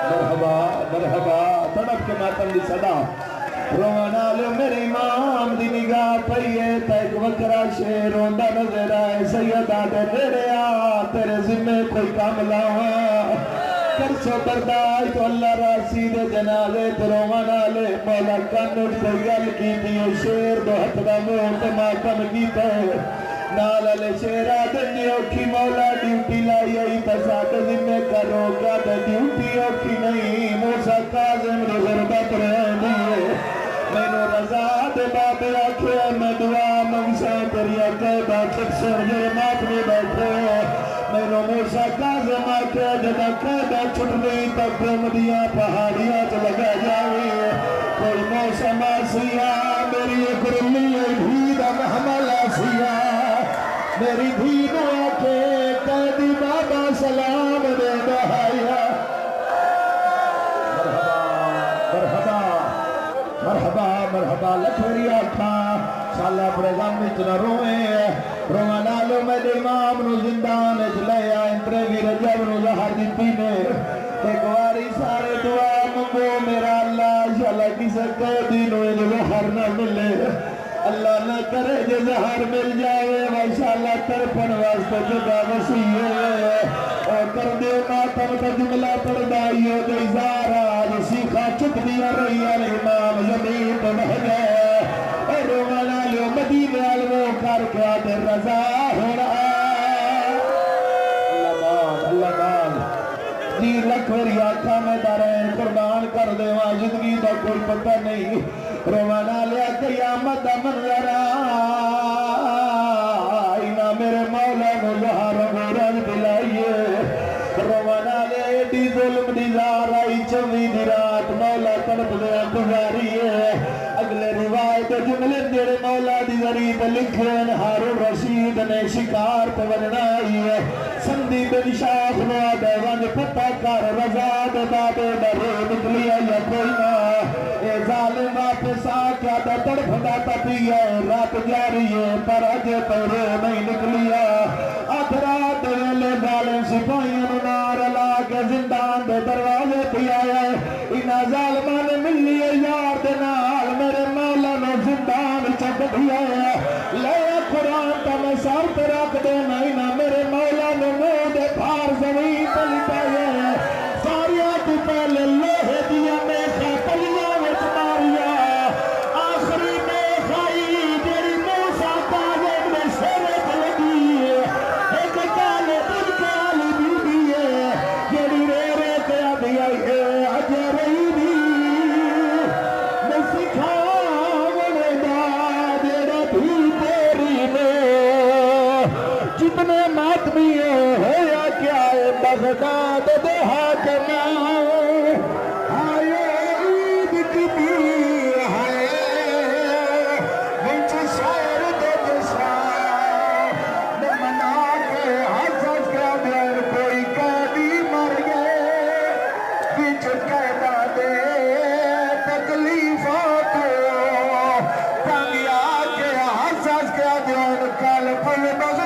مرحبا مرحبا تڑپ کے ماتم دی صدا رونا لے میرے امام دی نگاہ پئیے تا ایک وکرا شیر روندہ نظر آئے سیدہ دے میرے تیرے ذمہ کوئی کام لاؤں کرسو بردائی تو اللہ راسی دے جنازے تو رونا لے مولا کنوٹ کوئی گل کی دیو شیر دو حت دا موت ماتم کی تے نالا لے شیرہ دنی اوکھی مولا ڈیوٹی لائی آئی تساک ذمہ کرو گا تے ڈیوٹی اوکھی نہیں موسیٰ کاظم رضربت رہن دیئے میں نو رضا دے بابے آکھے میں دعا منگسا تیری عقیدہ چکسر جرمات میں بیٹھے میں نو موسیٰ کاظم آکھے جدہ قیدہ چھٹ گئی تک دیا پہاڑیاں تو لگا جاوی کوئی موسم آسیہ میری ایک رلی بھیدہ محمل آسیہ میری دھینو آکے قیدی بابا سلام دے دہایا مرحبا مرحبا مرحبا لکھوری آکھا شاءاللہ اپنے غم اتنا روئے رونا لو میں امام نو زندان اچھ لے آئیں پریوی رجب نو زہر دیتی نے ایک واری سارے دعا منگو میرا اللہ شاءاللہ کسے قیدی نو زہر نہ ملے اللہ نہ کرے جو زہر مل جائے ماشاءاللہ ترپن واسطہ جگہ وسیع ہے اور کر دے ماتم کا جملہ پردائیو دے زارا جو سیکھا چک دیا رہی امام زمین تو بہ گئے اور رومانا لیو مدینہ علمو کر کے آدھے رضا ہونا اللہ مان جی لکھوری آکھا میں دارین قربان کر دے وہاں زندگی دا کوئی پتہ نہیں رومانا لیا قیامت دا منظر آئینا میرے مولا نو زہر غورت دلائیے رومانا لیا ایڈی ظلم دی زارائی چوی دی رات مولا تڑپ دیا گزاریے اگلے روایت جملے دیرے مولا دی ذریعہ لکھیں ہارون رشید نے شکار پہ ونائی ہے سندی بن شاخ نو آدھے ونج پتہ کر رضا دے بابے ڈرے نکلیا یا کوئی نہ اے ظالم واپس آکیا دے تڑپ دا تپیا رات جاری ہے پر اجے پہرے نہیں نکلیا آدھرات ویلے ظالم سپاہیاں نار لا کے زندان دے دروازے پہ آیا انہا ظالمان ملی یار دے نال میرے مولا نے زندان چک دیا لے قرآن تا میں سار پہ رکھ دینا انہا میرے مولا نے مودے بھار زمین پہ لٹایا ساریات پہلے لوہے دیا میں خاپلیاں وچ ماریا آخری میں خائی جیری موسیٰ کاظم میں سرے لگی ایک کالے دل کے آلی بیوی ہے جیری رے کے آدھی آئی ہے اجے رہی بھی میں سکھاونے دا جیرا بھی تیری میں جتنے ماتمی ہویا کیا ہے بغداد دے حاکمہ آئے عید کی بھی ہے وچ شہر دے جسا منا کے حسد کا دیر کوئی قیدی مر گئے وچ قیدہ دے تکلیفات تنگیا کے حسد کا دیر کل پل بغداد